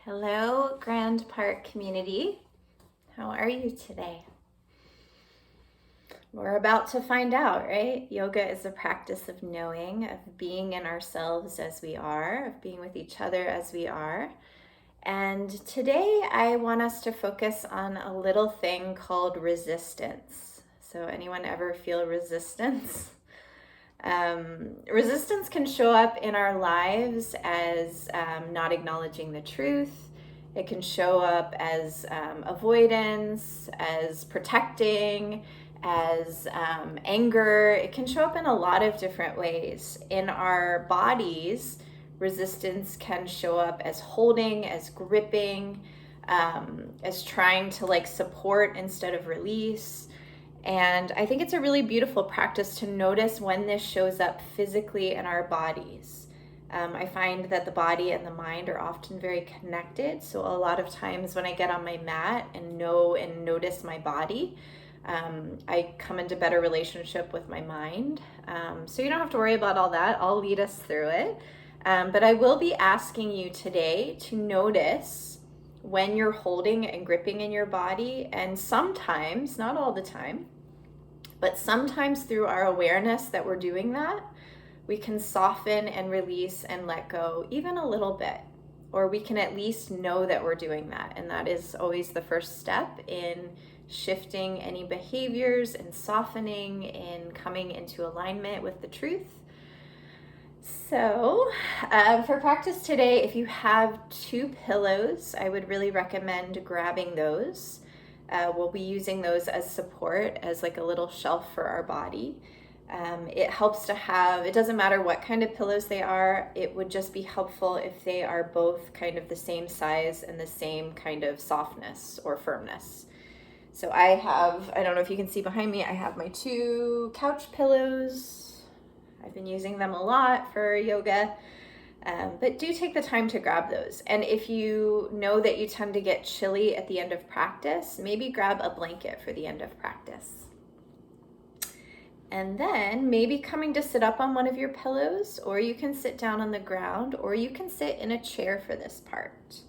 Hello, Grand Park community. How are you today? We're about to find out, right? Yoga is a practice of knowing, of being in ourselves as we are, of being with each other as we are. And today I want us to focus on a little thing called resistance. So, anyone ever feel resistance? Resistance can show up in our lives as not acknowledging the truth. It can show up as avoidance, as protecting, as anger. It can show up in a lot of different ways. In our bodies, resistance can show up as holding, as gripping, as trying to support instead of release. And I think it's a really beautiful practice to notice when this shows up physically in our bodies. I find that the body and the mind are often very connected. So a lot of times when I get on my mat and know and notice my body, I come into better relationship with my mind. So you don't have to worry about all that. I'll lead us through it. But I will be asking you today to notice when you're holding and gripping in your body, and sometimes, not all the time, but sometimes through our awareness that we're doing that, we can soften and release and let go even a little bit, or we can at least know that we're doing that. And that is always the first step in shifting any behaviors and softening and coming into alignment with the truth. So for practice today, if you have 2 pillows, I would really recommend grabbing those. We'll be using those as support, as like a little shelf for our body. It helps to have, it doesn't matter what kind of pillows they are, it would just be helpful if they are both kind of the same size and the same kind of softness or firmness. So I don't know if you can see behind me, I have my 2 couch pillows. I've been using them a lot for yoga, but do take the time to grab those. And if you know that you tend to get chilly at the end of practice, maybe grab a blanket for the end of practice. And then maybe coming to sit up on one of your pillows, or you can sit down on the ground, or you can sit in a chair for this part.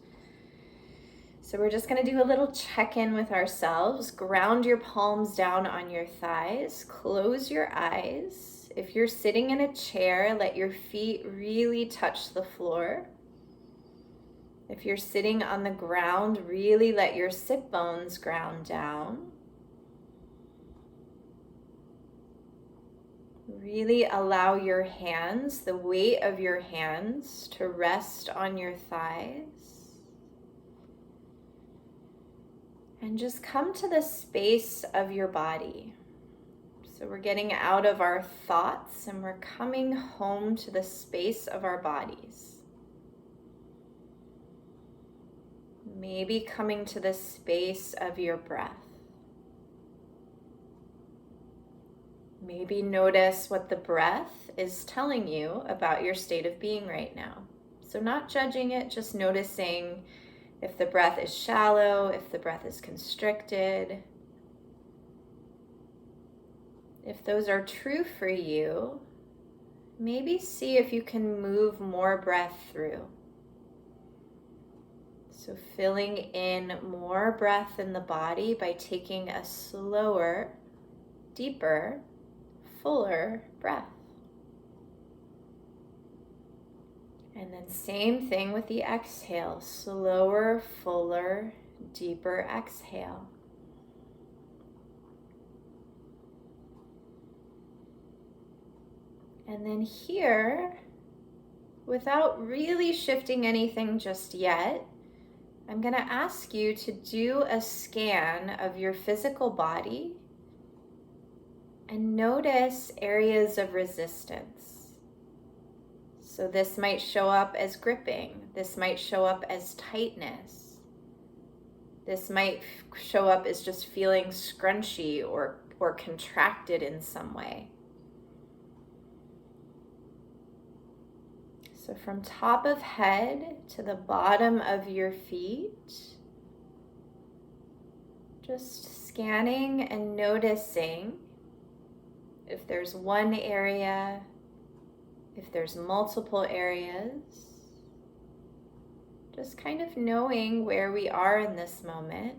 So we're just going to do a little check-in with ourselves. Ground your palms down on your thighs. Close your eyes. If you're sitting in a chair, let your feet really touch the floor. If you're sitting on the ground, really let your sit bones ground down. Really allow your hands, the weight of your hands, to rest on your thighs. And just come to the space of your body. So we're getting out of our thoughts and we're coming home to the space of our bodies. Maybe coming to the space of your breath. Maybe notice what the breath is telling you about your state of being right now. So not judging it, just noticing if the breath is shallow, if the breath is constricted. If those are true for you, maybe see if you can move more breath through. So filling in more breath in the body by taking a slower, deeper, fuller breath. And then same thing with the exhale, slower, fuller, deeper exhale. And then here, without really shifting anything just yet, I'm going to ask you to do a scan of your physical body and notice areas of resistance. So this might show up as gripping. This might show up as tightness. This might show up as just feeling scrunchy or contracted in some way. So from top of head to the bottom of your feet, just scanning and noticing if there's one area, if there's multiple areas. Just kind of knowing where we are in this moment.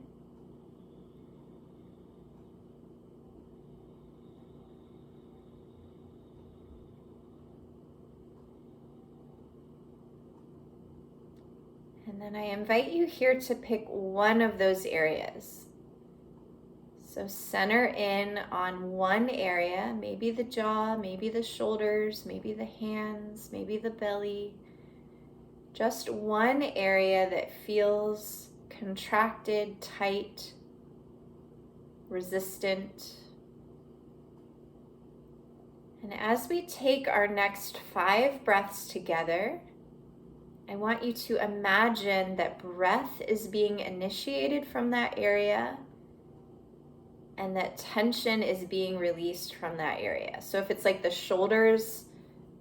And then I invite you here to pick one of those areas. So center in on one area, maybe the jaw, maybe the shoulders, maybe the hands, maybe the belly. Just one area that feels contracted, tight, resistant. And as we take our next 5 breaths together, I want you to imagine that breath is being initiated from that area and that tension is being released from that area. So if it's like the shoulders,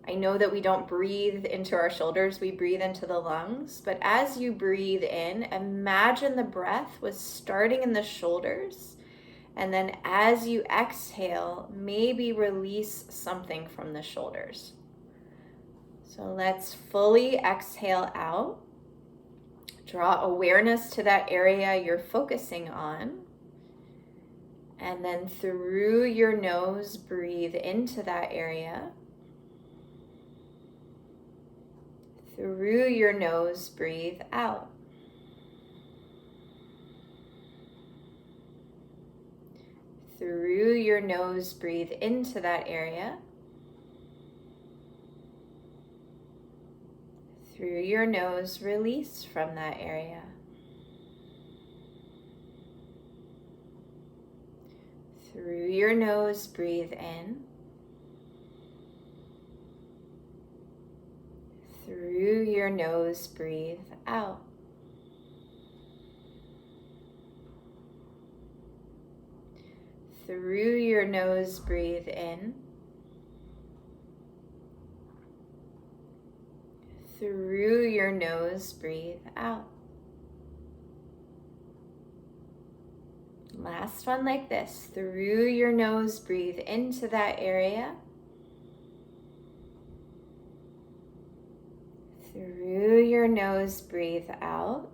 I know that we don't breathe into our shoulders, we breathe into the lungs. But as you breathe in, imagine the breath was starting in the shoulders. And then as you exhale, maybe release something from the shoulders. So let's fully exhale out. Draw awareness to that area you're focusing on. And then through your nose, breathe into that area. Through your nose, breathe out. Through your nose, breathe into that area. Through your nose, release from that area. Through your nose, breathe in. Through your nose, breathe out. Through your nose, breathe in. Through your nose, breathe out. Last one like this. Through your nose, breathe into that area. Through your nose, breathe out.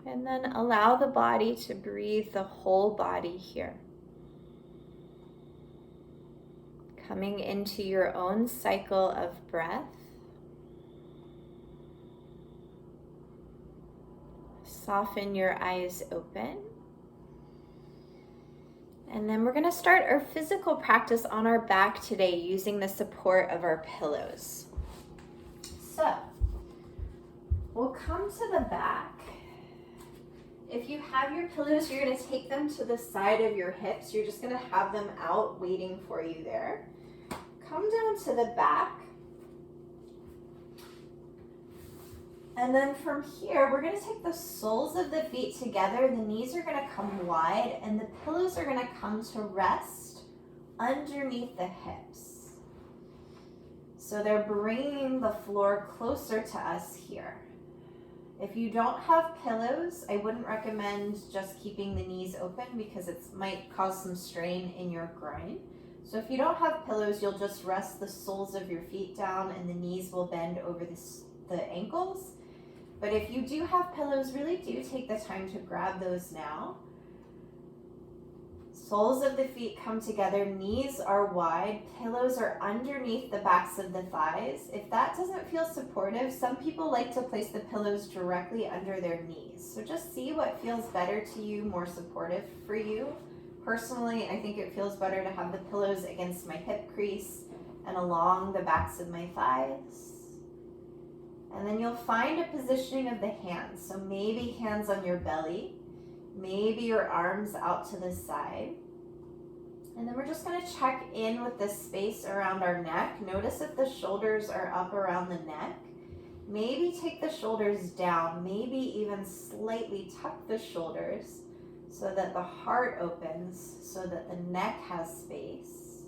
And then allow the body to breathe the whole body here. Coming into your own cycle of breath. Soften your eyes open. And then we're going to start our physical practice on our back today using the support of our pillows. So, we'll come to the back. If you have your pillows, you're going to take them to the side of your hips. You're just going to have them out waiting for you there. Come down to the back. And then from here, we're going to take the soles of the feet together. The knees are going to come wide and the pillows are going to come to rest underneath the hips. So they're bringing the floor closer to us here. If you don't have pillows, I wouldn't recommend just keeping the knees open because it might cause some strain in your groin. So if you don't have pillows, you'll just rest the soles of your feet down and the knees will bend over the ankles. But if you do have pillows, really do take the time to grab those now. Soles of the feet come together, knees are wide, pillows are underneath the backs of the thighs. If that doesn't feel supportive, some people like to place the pillows directly under their knees. So just see what feels better to you, more supportive for you. Personally, I think it feels better to have the pillows against my hip crease and along the backs of my thighs. And then you'll find a positioning of the hands. So maybe hands on your belly, maybe your arms out to the side. And then we're just going to check in with the space around our neck. Notice if the shoulders are up around the neck. Maybe take the shoulders down, maybe even slightly tuck the shoulders so that the heart opens, so that the neck has space.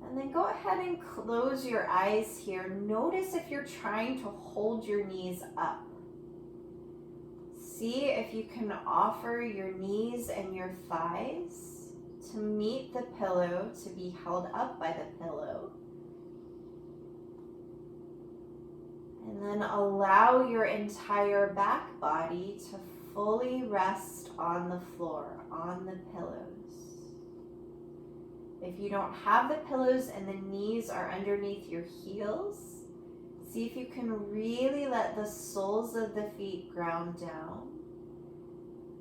And then go ahead and close your eyes here. Notice if you're trying to hold your knees up. See if you can offer your knees and your thighs to meet the pillow, to be held up by the pillow. And then allow your entire back body to fully rest on the floor, on the pillows. If you don't have the pillows and the knees are underneath your heels, see if you can really let the soles of the feet ground down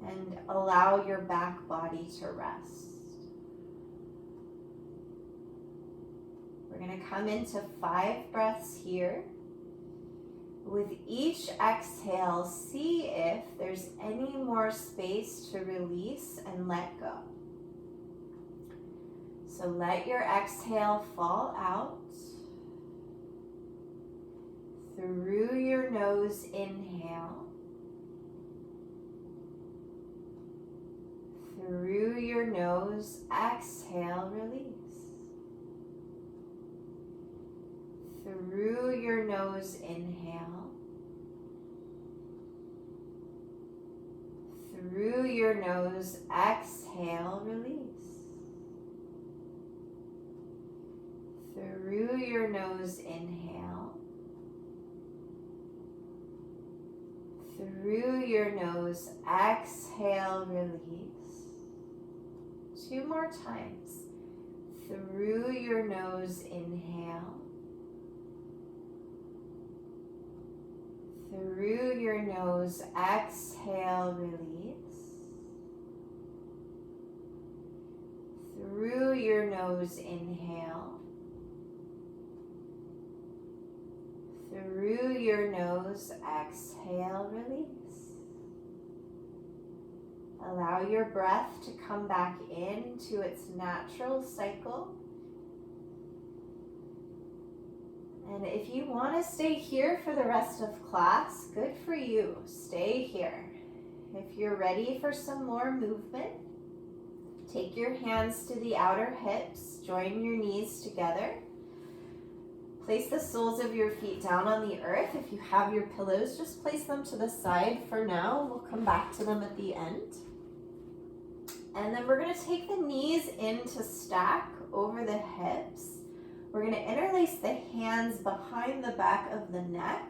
and allow your back body to rest. We're going to come into 5 breaths here. With each exhale, see if there's any more space to release and let go. So let your exhale fall out. Through your nose, inhale. Through your nose, exhale, release. Through your nose, inhale. Through your nose, exhale, release. Through your nose, inhale. Through your nose, exhale, release. 2 more times. Through your nose, inhale. Through your nose, exhale, release. Through your nose, inhale. Through your nose, exhale, release. Allow your breath to come back into its natural cycle. And if you want to stay here for the rest of class, good for you. Stay here. If you're ready for some more movement, take your hands to the outer hips, join your knees together. Place the soles of your feet down on the earth. If you have your pillows, just place them to the side for now. We'll come back to them at the end. And then we're going to take the knees into stack over the hips. We're going to interlace the hands behind the back of the neck.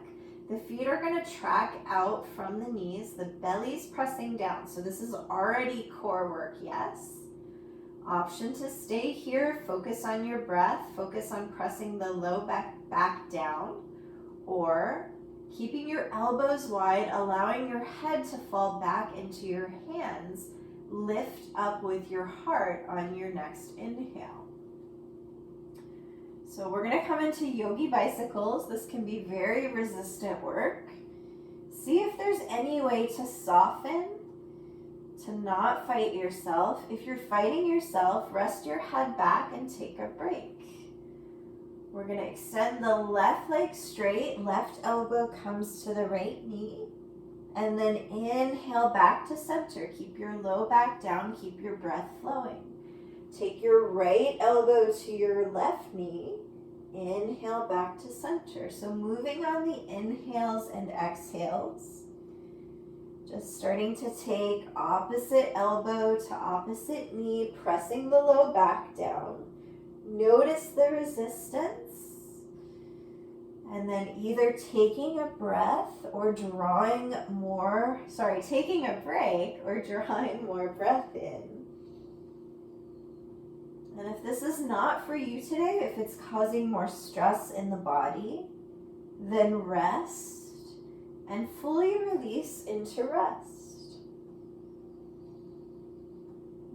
The feet are going to track out from the knees. The belly's pressing down. So this is already core work, yes? Option to stay here. Focus on your breath. Focus on pressing the low back down. Or keeping your elbows wide, allowing your head to fall back into your hands. Lift up with your heart on your next inhale. So we're going to come into Yogi Bicycles. This can be very resistant work. See if there's any way to soften, to not fight yourself. If you're fighting yourself, rest your head back and take a break. We're going to extend the left leg straight, left elbow comes to the right knee, and then inhale back to center. Keep your low back down, keep your breath flowing. Take your right elbow to your left knee. Inhale back to center. So moving on the inhales and exhales. Just starting to take opposite elbow to opposite knee, pressing the low back down. Notice the resistance. And then either taking a breath or taking a break or drawing more breath in. And if this is not for you today, if it's causing more stress in the body, then rest and fully release into rest.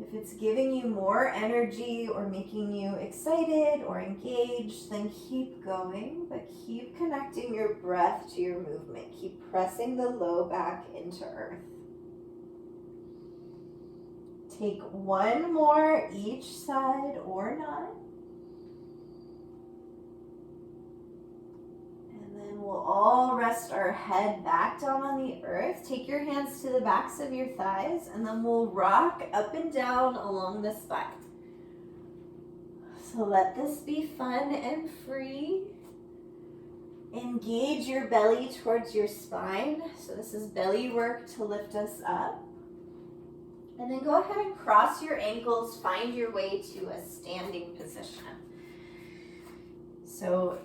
If it's giving you more energy or making you excited or engaged, then keep going, but keep connecting your breath to your movement. Keep pressing the low back into earth. Take 1 more each side or not. And then we'll all rest our head back down on the earth. Take your hands to the backs of your thighs, and then we'll rock up and down along the spine. So let this be fun and free. Engage your belly towards your spine. So this is belly work to lift us up. And then go ahead and cross your ankles, find your way to a standing position. So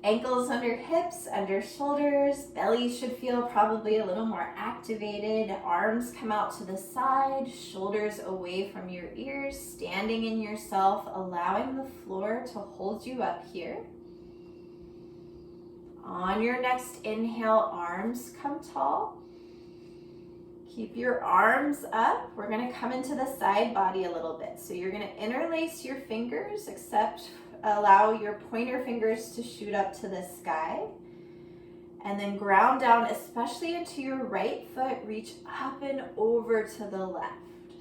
Ankles under hips, under shoulders. Belly should feel probably a little more activated. Arms come out to the side, shoulders away from your ears, standing in yourself, allowing the floor to hold you up here. On your next inhale, arms come tall. Keep your arms up. We're going to come into the side body a little bit. So you're going to interlace your fingers, allow your pointer fingers to shoot up to the sky. And then ground down, especially into your right foot. Reach up and over to the left.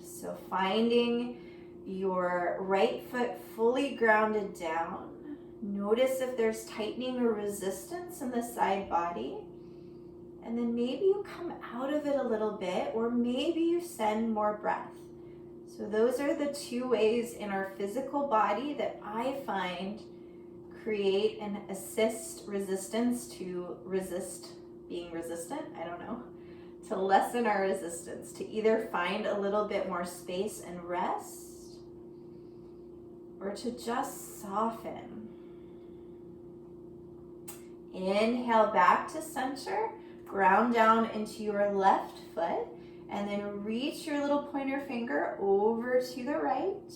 So finding your right foot fully grounded down. Notice if there's tightening or resistance in the side body. And then maybe you come out of it a little bit, or maybe you send more breath. So those are the two ways in our physical body that I find create and assist resistance to resist being resistant, to lessen our resistance, to either find a little bit more space and rest, or to just soften. Inhale back to center. Ground down into your left foot, and then reach your little pointer finger over to the right.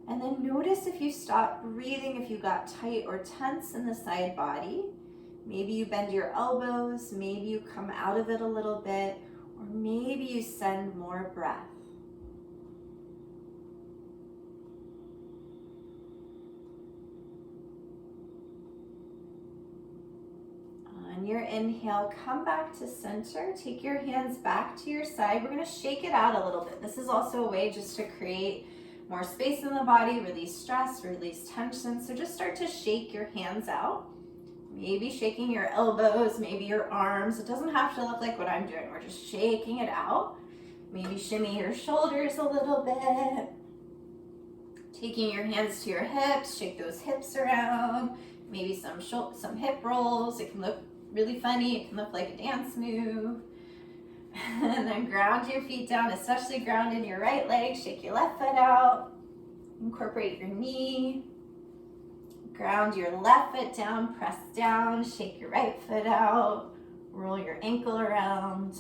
And then notice if you stop breathing, if you got tight or tense in the side body. Maybe you bend your elbows, maybe you come out of it a little bit, or maybe you send more breath. On your inhale, come back to center. Take your hands back to your side. We're going to shake it out a little bit. This is also a way just to create more space in the body, release stress, release tension. So just start to shake your hands out. Maybe shaking your elbows, maybe your arms. It doesn't have to look like what I'm doing. We're just shaking it out. Maybe shimmy your shoulders a little bit. Taking your hands to your hips, shake those hips around. Maybe some hip rolls. It can look really funny. It can look like a dance move. And then ground your feet down, especially ground in your right leg. Shake your left foot out. Incorporate your knee. Ground your left foot down, press down, shake your right foot out. Roll your ankle around.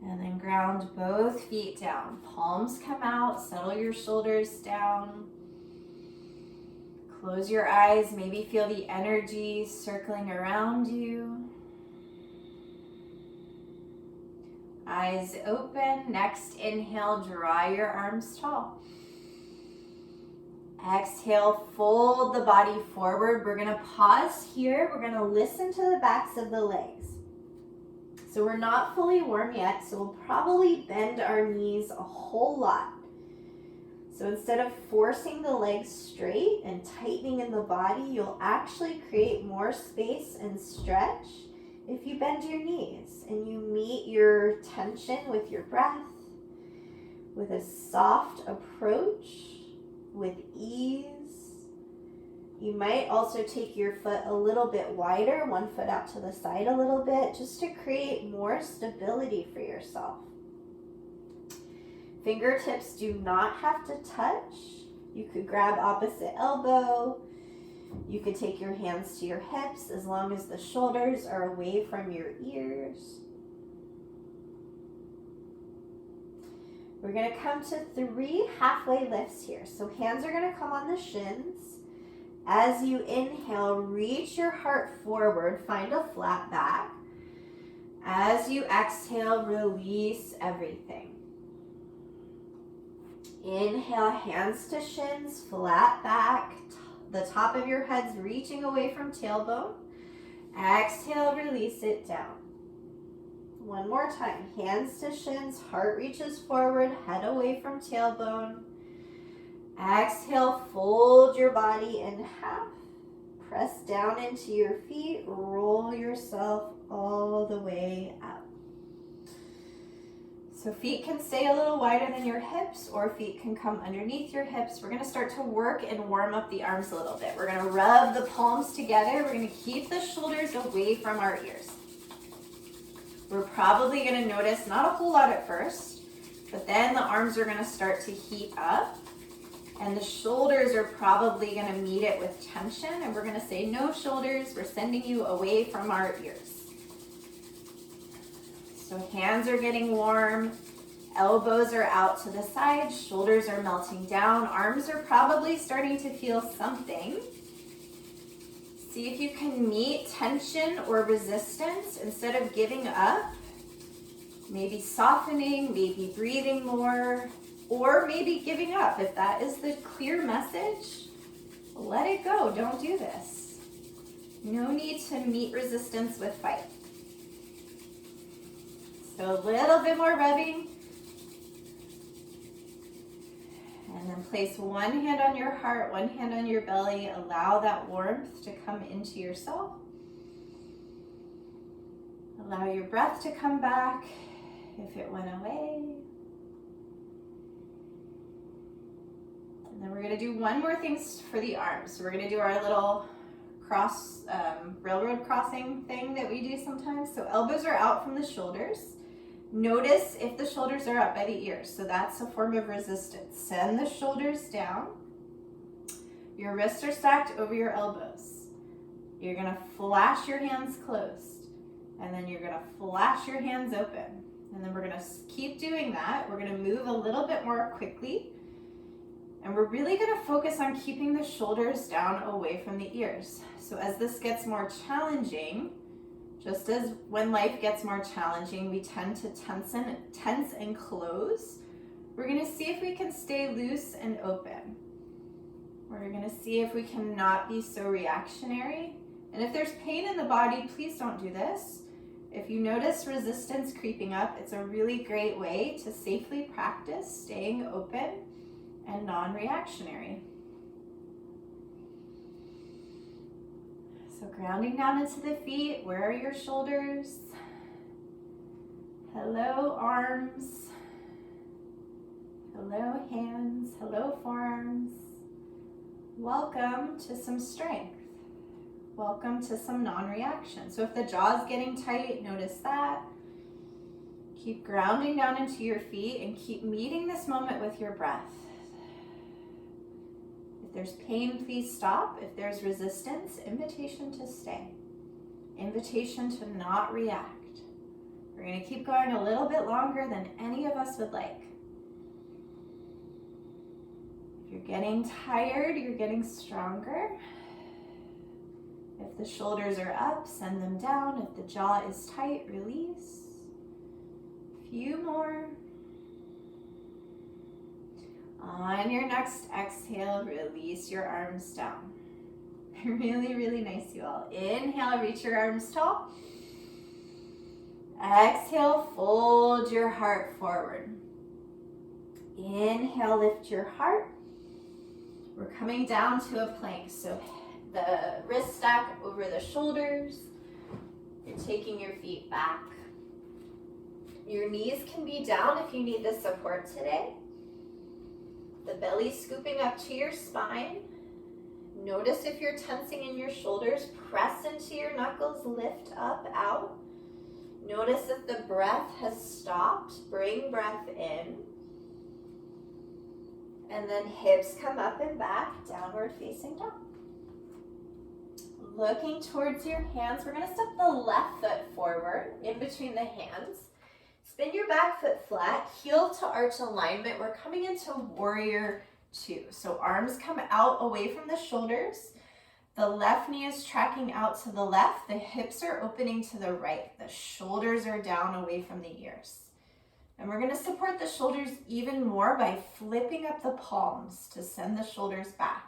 And then ground both feet down. Palms come out, settle your shoulders down. Close your eyes, maybe feel the energy circling around you. Eyes open. Next inhale, draw your arms tall. Exhale, fold the body forward. We're going to pause here. We're going to listen to the backs of the legs. So we're not fully warm yet, so we'll probably bend our knees a whole lot. So instead of forcing the legs straight and tightening in the body, you'll actually create more space and stretch if you bend your knees and you meet your tension with your breath, with a soft approach, with ease. You might also take your foot a little bit wider, one foot out to the side a little bit, just to create more stability for yourself. Fingertips do not have to touch. You could grab opposite elbow. You could take your hands to your hips as long as the shoulders are away from your ears. We're going to come to 3 halfway lifts here. So hands are going to come on the shins. As you inhale, reach your heart forward, find a flat back. As you exhale, release everything. Inhale, hands to shins, flat back, the top of your head's reaching away from tailbone. Exhale, release it down. One more time, hands to shins, heart reaches forward, head away from tailbone. Exhale, fold your body in half. Press down into your feet, roll yourself all the way up. So feet can stay a little wider than your hips, or feet can come underneath your hips. We're going to start to work and warm up the arms a little bit. We're going to rub the palms together. We're going to keep the shoulders away from our ears. We're probably going to notice not a whole lot at first, but then the arms are going to start to heat up. And the shoulders are probably gonna meet it with tension, and we're gonna say, no shoulders, we're sending you away from our ears. So hands are getting warm, elbows are out to the side, shoulders are melting down, arms are probably starting to feel something. See if you can meet tension or resistance instead of giving up. Maybe softening, maybe breathing more, or maybe giving up. If that is the clear message, let it go. Don't do this. No need to meet resistance with fight. So a little bit more rubbing. And then place one hand on your heart, one hand on your belly. Allow that warmth to come into yourself. Allow your breath to come back if it went away. And then we're going to do one more thing for the arms. So we're going to do our little railroad crossing thing that we do sometimes. So elbows are out from the shoulders. Notice if the shoulders are up by the ears. So that's a form of resistance. Send the shoulders down. Your wrists are stacked over your elbows. You're going to flash your hands closed. And then you're going to flash your hands open. And then we're going to keep doing that. We're going to move a little bit more quickly. And we're really going to focus on keeping the shoulders down away from the ears. So as this gets more challenging, just as when life gets more challenging, we tend to tense and close. We're going to see if we can stay loose and open. We're going to see if we can not be so reactionary. And if there's pain in the body, please don't do this. If you notice resistance creeping up, it's a really great way to safely practice staying open and non-reactionary. So grounding down into the feet. Where are your shoulders? Hello, arms. Hello, hands. Hello, forearms. Welcome to some strength. Welcome to some non-reaction. So if the jaw's getting tight, notice that. Keep grounding down into your feet and keep meeting this moment with your breath. If there's pain, please stop. If there's resistance, invitation to stay. Invitation to not react. We're going to keep going a little bit longer than any of us would like. If you're getting tired, you're getting stronger. If the shoulders are up, send them down. If the jaw is tight, release. A few more. On your next exhale, release your arms down. Really, really nice, you all. Inhale, reach your arms tall. Exhale, fold your heart forward. Inhale, lift your heart. We're coming down to a plank. So the wrist stack over the shoulders. You're taking your feet back. Your knees can be down if you need the support today. The belly scooping up to your spine. Notice if you're tensing in your shoulders. Press into your knuckles, lift up, out. Notice if the breath has stopped. Bring breath in. And then hips come up and back, downward facing dog. Looking towards your hands, we're going to step the left foot forward in between the hands. Spin your back foot flat, heel to arch alignment. We're coming into warrior two. So arms come out away from the shoulders. The left knee is tracking out to the left. The hips are opening to the right. The shoulders are down away from the ears. And we're going to support the shoulders even more by flipping up the palms to send the shoulders back.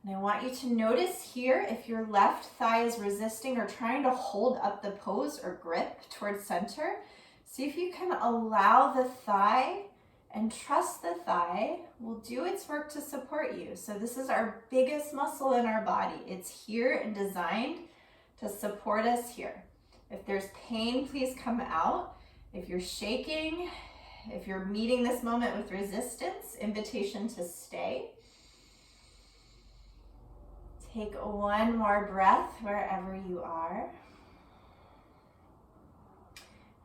And I want you to notice here if your left thigh is resisting or trying to hold up the pose or grip towards center. See if you can allow the thigh and trust the thigh will do its work to support you. So this is our biggest muscle in our body. It's here and designed to support us here. If there's pain, please come out. If you're shaking, if you're meeting this moment with resistance, invitation to stay. Take one more breath wherever you are.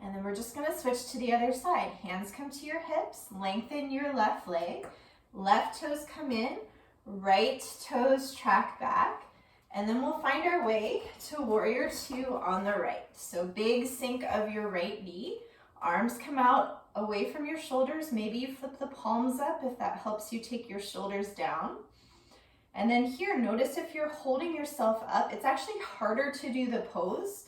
And then we're just going to switch to the other side. Hands come to your hips, lengthen your left leg. Left toes come in, right toes track back, and then we'll find our way to warrior two on the right. So big sink of your right knee, arms come out away from your shoulders. Maybe you flip the palms up if that helps you take your shoulders down. And then here, notice if you're holding yourself up, it's actually harder to do the pose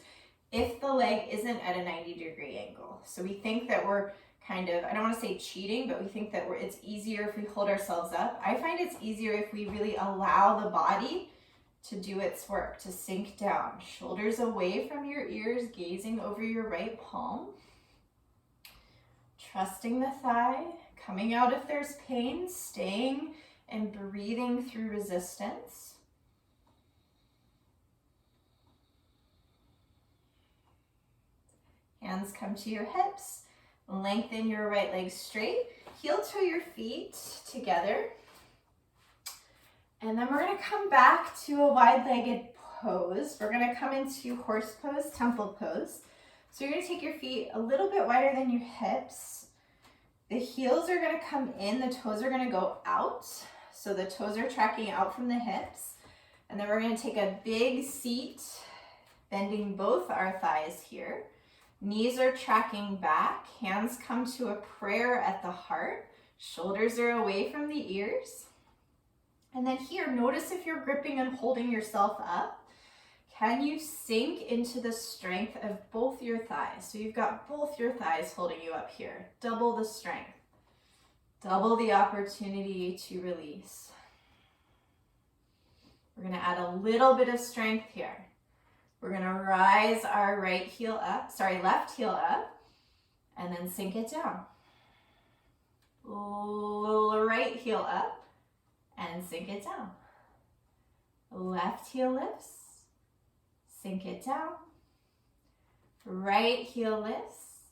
if the leg isn't at a 90-degree angle. So we think that we're kind of, I don't want to say cheating, but we think that it's easier if we hold ourselves up. I find it's easier if we really allow the body to do its work, to sink down. Shoulders away from your ears, gazing over your right palm. Trusting the thigh, coming out if there's pain, staying and breathing through resistance. Hands come to your hips. Lengthen your right leg straight. Heel toe your feet together. And then we're going to come back to a wide-legged pose. We're going to come into horse pose, temple pose. So you're going to take your feet a little bit wider than your hips. The heels are going to come in. The toes are going to go out. So the toes are tracking out from the hips. And then we're going to take a big seat, bending both our thighs here. Knees are tracking back, hands come to a prayer at the heart, shoulders are away from the ears. And then here, notice if you're gripping and holding yourself up, can you sink into the strength of both your thighs? So you've got both your thighs holding you up here. Double the strength, double the opportunity to release. We're gonna add a little bit of strength here. We're gonna rise our left heel up, and then sink it down. Right heel up, and sink it down. Left heel lifts, sink it down. Right heel lifts,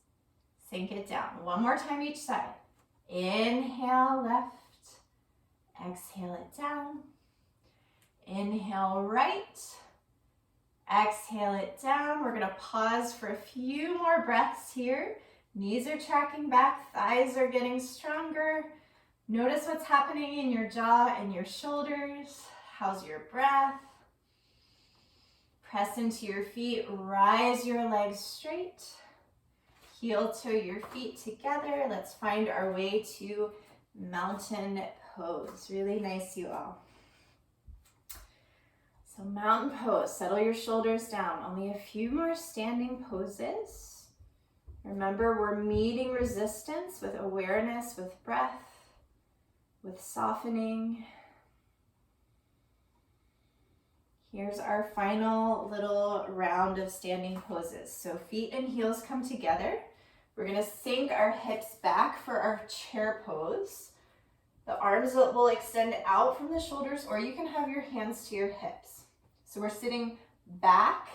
sink it down. One more time each side. Inhale left, exhale it down. Inhale right, exhale it down. We're gonna pause for a few more breaths here. Knees are tracking back, thighs are getting stronger. Notice what's happening in your jaw and your shoulders. How's your breath? Press into your feet, rise your legs straight. Heel toe your feet together. Let's find our way to mountain pose. Really nice, you all. So mountain pose, settle your shoulders down. Only a few more standing poses. Remember, we're meeting resistance with awareness, with breath, with softening. Here's our final little round of standing poses. So feet and heels come together. We're gonna sink our hips back for our chair pose. The arms will extend out from the shoulders, or you can have your hands to your hips. So we're sitting back.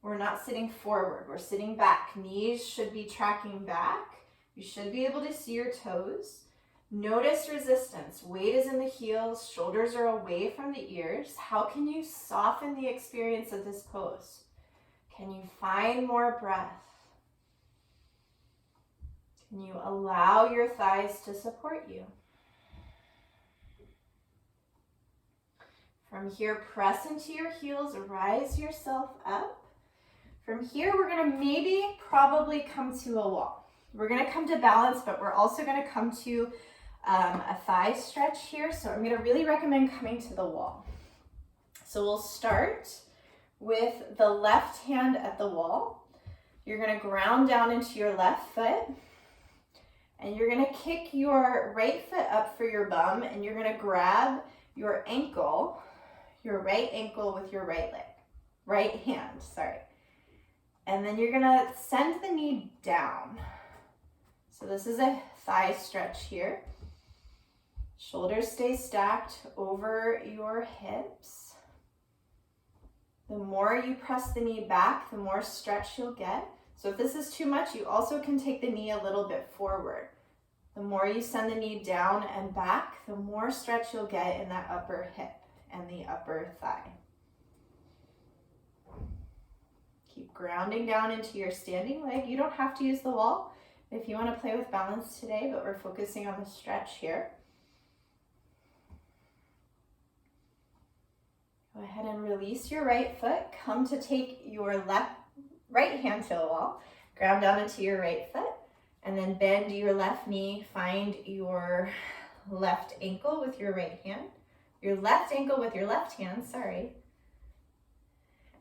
We're not sitting forward. We're sitting back. Knees should be tracking back. You should be able to see your toes. Notice resistance. Weight is in the heels. Shoulders are away from the ears. How can you soften the experience of this pose? Can you find more breath? Can you allow your thighs to support you? From here, press into your heels, rise yourself up. From here, we're gonna probably come to a wall. We're gonna come to balance, but we're also gonna come to a thigh stretch here. So I'm gonna really recommend coming to the wall. So we'll start with the left hand at the wall. You're gonna ground down into your left foot, and you're gonna kick your right foot up for your bum, and you're gonna grab your ankle, your right ankle with your right hand, sorry. And then you're gonna send the knee down. So this is a thigh stretch here. Shoulders stay stacked over your hips. The more you press the knee back, the more stretch you'll get. So if this is too much, you also can take the knee a little bit forward. The more you send the knee down and back, the more stretch you'll get in that upper hip and the upper thigh. Keep grounding down into your standing leg. You don't have to use the wall if you want to play with balance today, but we're focusing on the stretch here. Go ahead and release your right foot. Come to take your right hand to the wall. Ground down into your right foot. And then bend your left knee. Find your left ankle with your right hand. Your left ankle with your left hand, sorry.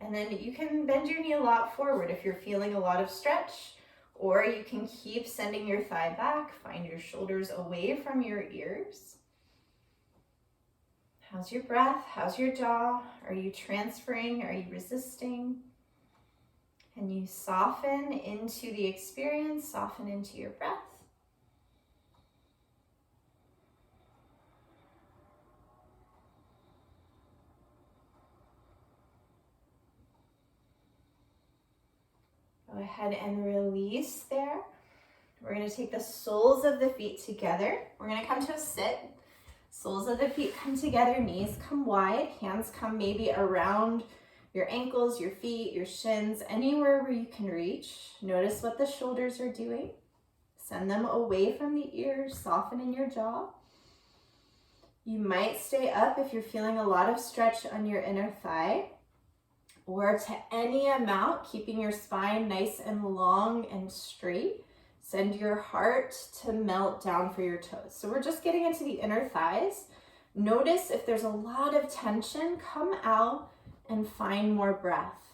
And then you can bend your knee a lot forward if you're feeling a lot of stretch, or you can keep sending your thigh back. Find your shoulders away from your ears. How's your breath? How's your jaw? Are you transferring? Are you resisting? And you soften into the experience, soften into your breath. Go ahead and release there. We're going to take the soles of the feet together. We're going to come to a sit. Soles of the feet come together, knees come wide, hands come maybe around your ankles, your feet, your shins, anywhere where you can reach. Notice what the shoulders are doing. Send them away from the ears, soften in your jaw. You might stay up if you're feeling a lot of stretch on your inner thigh, or to any amount, keeping your spine nice and long and straight. Send your heart to melt down for your toes. So we're just getting into the inner thighs. Notice if there's a lot of tension, come out and find more breath.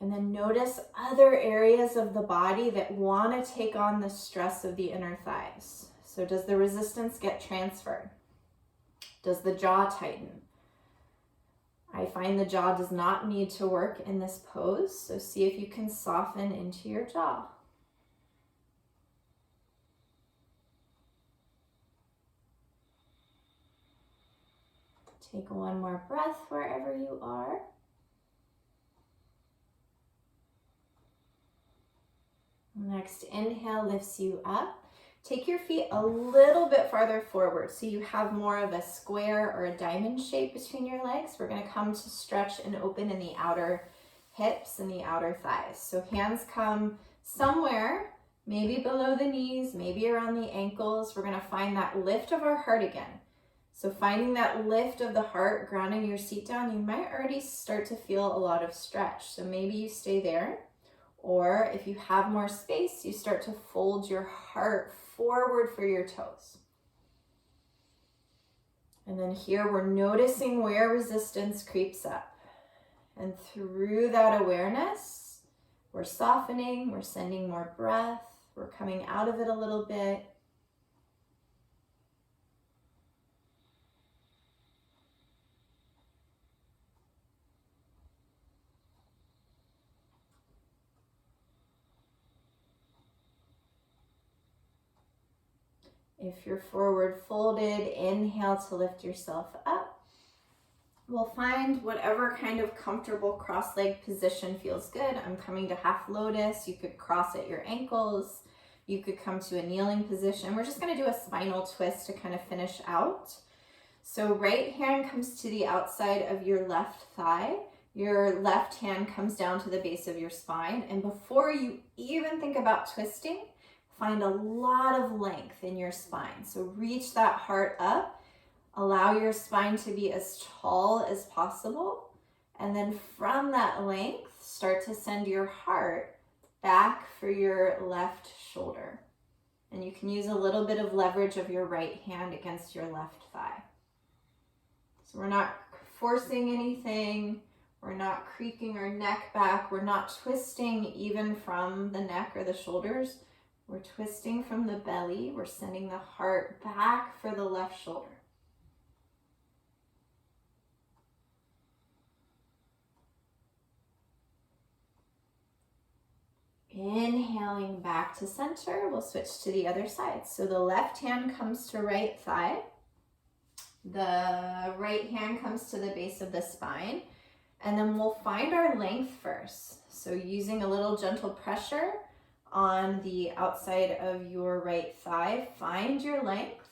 And then notice other areas of the body that want to take on the stress of the inner thighs. So does the resistance get transferred? Does the jaw tighten? I find the jaw does not need to work in this pose, so see if you can soften into your jaw. Take one more breath wherever you are. Next inhale lifts you up. Take your feet a little bit farther forward so you have more of a square or a diamond shape between your legs. We're going to come to stretch and open in the outer hips and the outer thighs. So hands come somewhere, maybe below the knees, maybe around the ankles. We're going to find that lift of our heart again. So finding that lift of the heart, grounding your seat down, you might already start to feel a lot of stretch. So maybe you stay there. Or if you have more space, you start to fold your heart forward for your toes. And then here we're noticing where resistance creeps up. And through that awareness, we're softening, we're sending more breath, we're coming out of it a little bit. If you're forward folded, inhale to lift yourself up. We'll find whatever kind of comfortable cross-leg position feels good. I'm coming to half lotus. You could cross at your ankles. You could come to a kneeling position. We're just going to do a spinal twist to kind of finish out. So right hand comes to the outside of your left thigh. Your left hand comes down to the base of your spine. And before you even think about twisting, find a lot of length in your spine. So reach that heart up. Allow your spine to be as tall as possible. And then from that length, start to send your heart back for your left shoulder. And you can use a little bit of leverage of your right hand against your left thigh. So we're not forcing anything. We're not creaking our neck back. We're not twisting even from the neck or the shoulders. We're twisting from the belly. We're sending the heart back for the left shoulder. Inhaling back to center, we'll switch to the other side. So the left hand comes to right thigh. The right hand comes to the base of the spine. And then we'll find our length first. So using a little gentle pressure on the outside of your right thigh, find your length.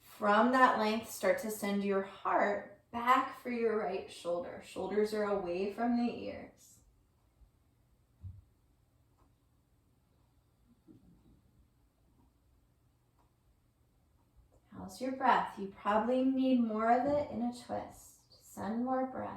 From that length, start to send your heart back for your right shoulder. Shoulders are away from the ears. How's your breath? You probably need more of it in a twist. Send more breath.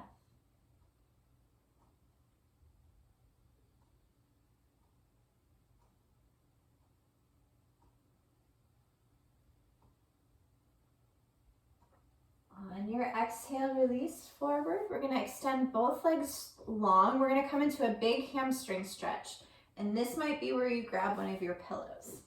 On your exhale, release forward. We're going to extend both legs long. We're going to come into a big hamstring stretch. And this might be where you grab one of your pillows.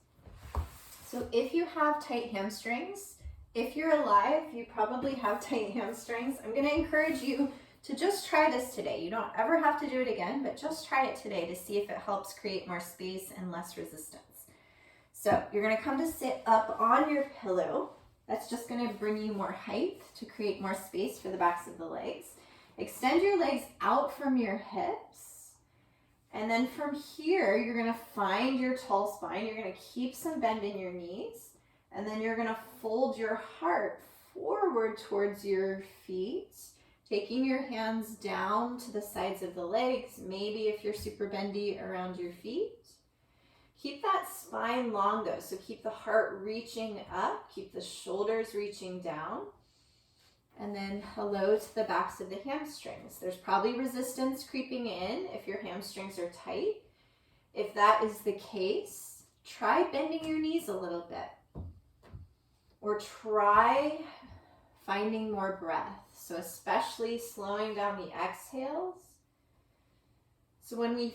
So if you have tight hamstrings, if you're alive, you probably have tight hamstrings. I'm going to encourage you to just try this today. You don't ever have to do it again, but just try it today to see if it helps create more space and less resistance. So you're going to come to sit up on your pillow. That's just going to bring you more height to create more space for the backs of the legs. Extend your legs out from your hips. And then from here, you're going to find your tall spine. You're going to keep some bend in your knees. And then you're going to fold your heart forward towards your feet, taking your hands down to the sides of the legs, maybe if you're super bendy around your feet. Keep that spine long though, so keep the heart reaching up, keep the shoulders reaching down, and then hello to the backs of the hamstrings. There's probably resistance creeping in if your hamstrings are tight. If that is the case, try bending your knees a little bit, or try finding more breath. So especially slowing down the exhales. So when we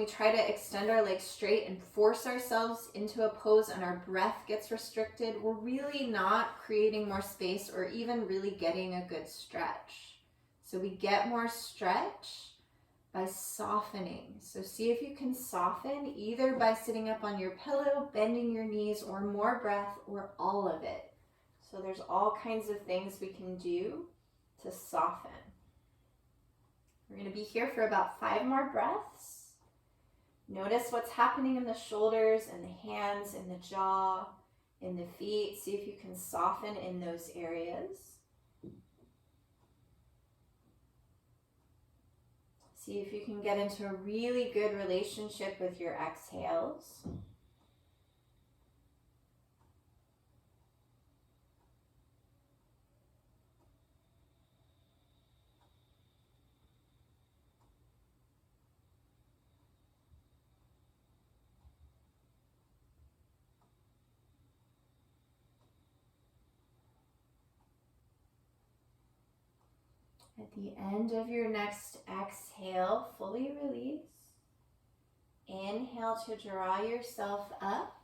try to extend our legs straight and force ourselves into a pose and our breath gets restricted, we're really not creating more space or even really getting a good stretch. So we get more stretch by softening. So see if you can soften either by sitting up on your pillow, bending your knees, or more breath, or all of it. So there's all kinds of things we can do to soften. We're going to be here for about 5 more breaths. Notice what's happening in the shoulders and the hands and the jaw, in the feet. See if you can soften in those areas. See if you can get into a really good relationship with your exhales. At the end of your next exhale, fully release. Inhale to draw yourself up.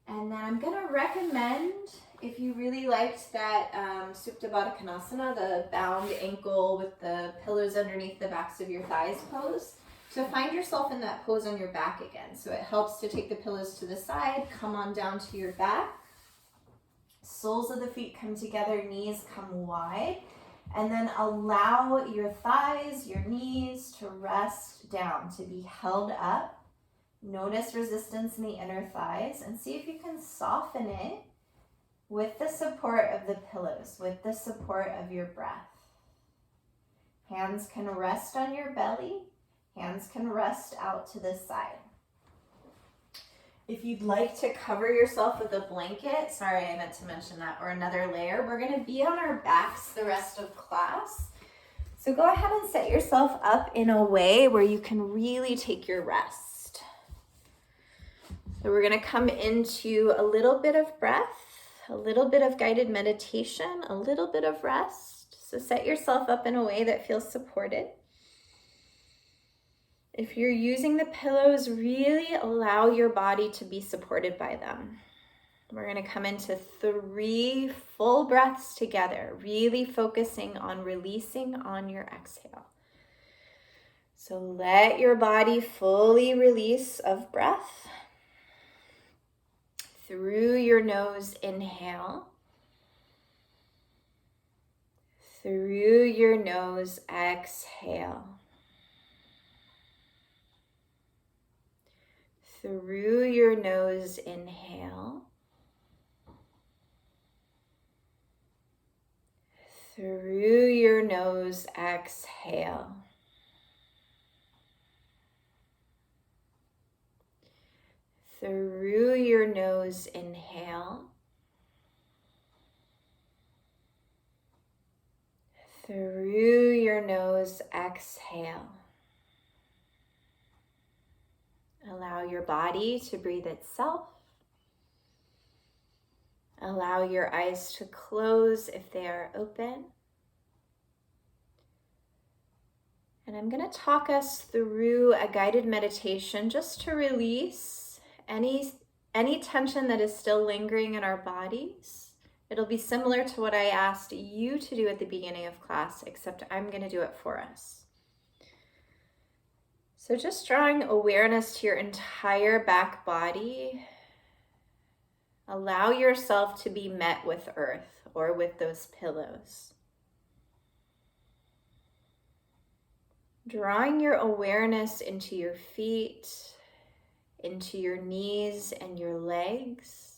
And then I'm going to recommend, if you really liked that Supta Baddha Konasana, the bound ankle with the pillows underneath the backs of your thighs pose, to find yourself in that pose on your back again. So it helps to take the pillows to the side, come on down to your back. Soles of the feet come together, knees come wide. And then allow your thighs, your knees to rest down, to be held up. Notice resistance in the inner thighs and see if you can soften it with the support of the pillows, with the support of your breath. Hands can rest on your belly. Hands can rest out to the side. If you'd like to cover yourself with a blanket, sorry, I meant to mention that, or another layer, we're going to be on our backs the rest of class. So go ahead and set yourself up in a way where you can really take your rest. So we're going to come into a little bit of breath, a little bit of guided meditation, a little bit of rest. So set yourself up in a way that feels supported. If you're using the pillows, really allow your body to be supported by them. We're going to come into 3 full breaths together, really focusing on releasing on your exhale. So let your body fully release of breath. Through your nose, inhale. Through your nose, exhale. Through your nose, inhale. Through your nose, exhale. Through your nose, inhale. Through your nose, exhale. Allow your body to breathe itself. Allow your eyes to close if they are open. And I'm going to talk us through a guided meditation just to release any tension that is still lingering in our bodies. It'll be similar to what I asked you to do at the beginning of class, except I'm going to do it for us. So just drawing awareness to your entire back body. Allow yourself to be met with earth or with those pillows. Drawing your awareness into your feet, into your knees and your legs.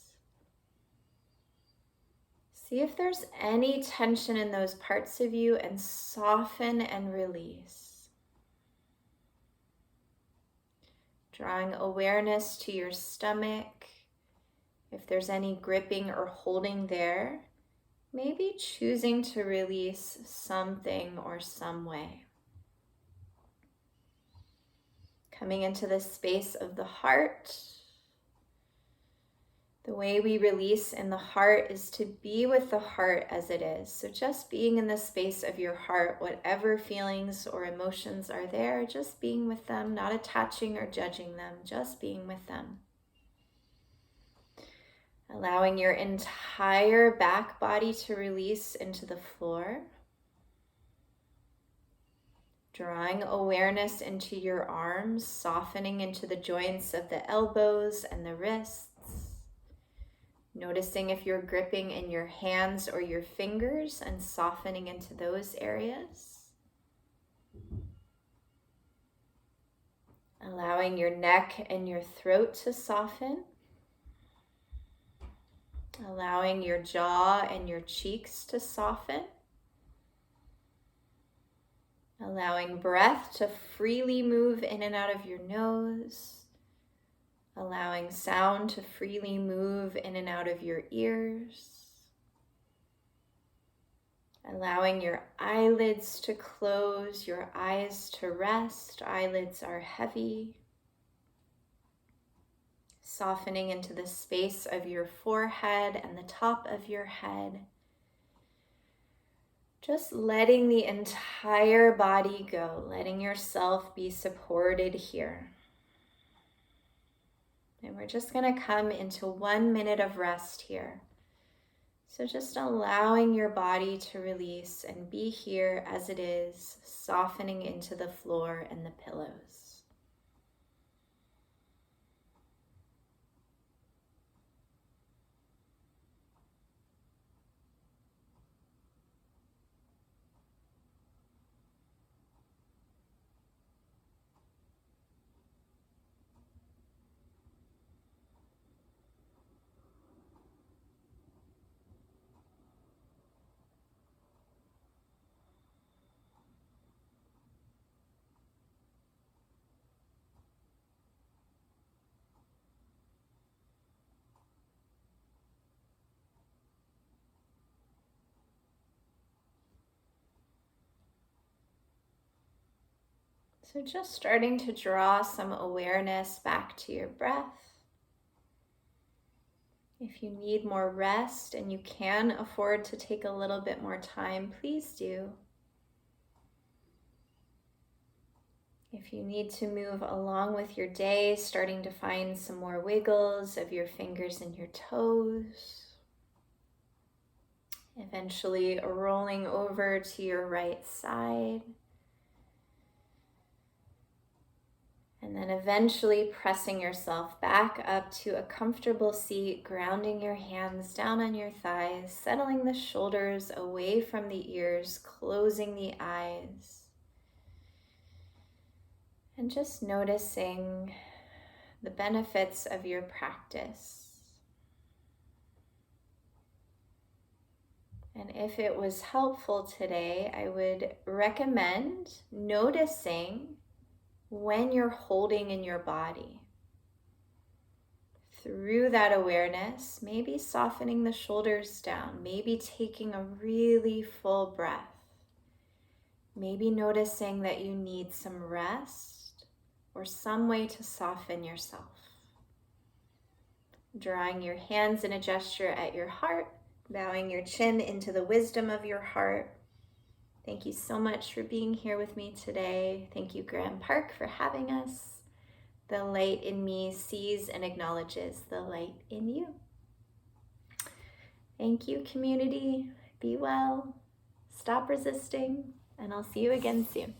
See if there's any tension in those parts of you and soften and release. Drawing awareness to your stomach. If there's any gripping or holding there, maybe choosing to release something or some way. Coming into the space of the heart. The way we release in the heart is to be with the heart as it is. So just being in the space of your heart, whatever feelings or emotions are there, just being with them, not attaching or judging them, just being with them. Allowing your entire back body to release into the floor. Drawing awareness into your arms, softening into the joints of the elbows and the wrists. Noticing if you're gripping in your hands or your fingers and softening into those areas. Allowing your neck and your throat to soften. Allowing your jaw and your cheeks to soften. Allowing breath to freely move in and out of your nose. Allowing sound to freely move in and out of your ears. Allowing your eyelids to close, your eyes to rest. Eyelids are heavy. Softening into the space of your forehead and the top of your head. Just letting the entire body go, letting yourself be supported here. And we're just going to come into 1 minute of rest here. So just allowing your body to release and be here as it is, softening into the floor and the pillows. So just starting to draw some awareness back to your breath. If you need more rest and you can afford to take a little bit more time, please do. If you need to move along with your day, starting to find some more wiggles of your fingers and your toes. Eventually rolling over to your right side. And then eventually pressing yourself back up to a comfortable seat, grounding your hands down on your thighs, settling the shoulders away from the ears, closing the eyes. And just noticing the benefits of your practice. And if it was helpful today, I would recommend noticing when you're holding in your body. Through that awareness, maybe softening the shoulders down, maybe taking a really full breath. Maybe noticing that you need some rest or some way to soften yourself. Drawing your hands in a gesture at your heart, bowing your chin into the wisdom of your heart. Thank you so much for being here with me today. Thank you, Graham Park, for having us. The light in me sees and acknowledges the light in you. Thank you, community. Be well. Stop resisting, and I'll see you again soon.